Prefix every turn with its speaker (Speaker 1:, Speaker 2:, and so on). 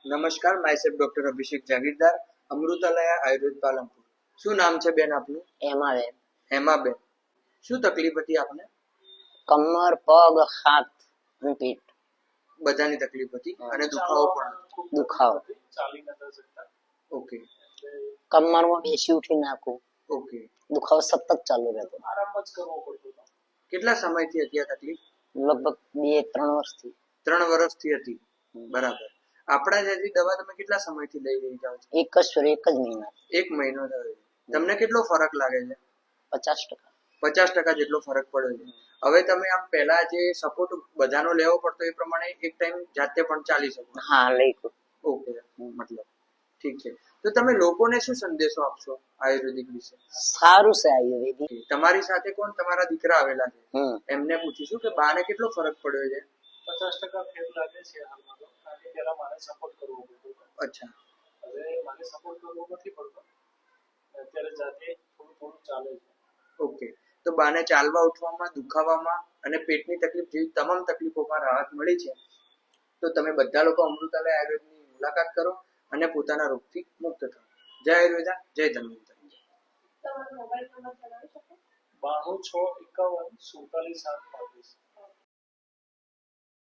Speaker 1: નમસ્કાર, myself doctor અભિષેક જાગીરદાર, અમૃતાલય આયુર્વેદ પાલનપુર. શું નામ છે બેન આપનું?
Speaker 2: હેમાબેન.
Speaker 1: હેમાબેન, શું તકલીફ હતી આપને?
Speaker 2: કમર, પગ, હાથ અને પીઠ
Speaker 1: બધાની તકલીફ હતી અને દુખાવો પણ હતો.
Speaker 2: દુખાવો.
Speaker 1: ઓકે
Speaker 2: કમરમાં બેસી ઉઠી નાખું.
Speaker 1: ઓકે.
Speaker 2: દુખાવો સતત ચાલુ રહેતો.
Speaker 1: કેટલા સમયથી હતી આ તકલીફ?
Speaker 2: લગભગ 2-3 વર્ષથી.
Speaker 1: 3 વર્ષથી હતી. બરાબર. આપણા જ્યાંથી દવા તમે કેટલા સમયથી લઈ રહી જાઓ છો?
Speaker 2: એક જ મહિના.
Speaker 1: 1 મહિનો થયો. તમને કેટલો ફરક લાગે છે?
Speaker 2: 50%.
Speaker 1: 50% જેટલો ફરક પડ્યો છે. હવે તમે આમ પહેલા જે સપોર્ટ બધાનો લેવો પડતો એ પ્રમાણે એક ટાઈમ જાતે પણ ચાલી શકો?
Speaker 2: હા, લઈ શકું.
Speaker 1: ઓકે, મતલબ ઠીક છે. તો તમે લોકોને શું સંદેશો આપશો આયુર્વેદિક વિશે?
Speaker 2: સારું છે આયુર્વેદિક.
Speaker 1: તમારી સાથે કોણ તમારા દીકરા આવેલા છે? એમને પૂછીશું કે બાને કેટલો ફરક પડ્યો છે?
Speaker 3: 50% ફેર લાગે છે હાલમાં તો, કારણ કે પહેલા મારે સપોર્ટ કરવો પડતો હતો.
Speaker 1: અચ્છા.
Speaker 3: હવે મારે સપોર્ટ કરવો નથી પડતો, અત્યારે જાતે થોડું ચાલે છે.
Speaker 1: ઓકે. તો બાને ચાલવા ઉઠવામાં, દુખાવામાં અને પેટની તકલીફ જેવી તમામ તકલીફોમાં રાહત મળી છે. તો તમે બધા લોકો અમૃતાલય આયુર્વેદની મુલાકાત કરો અને પોતાના રોગથી મુક્ત થાઓ. જય આયુર્વેદા, જય ધન્વંતરી.
Speaker 3: 92 6 51 47 7 35.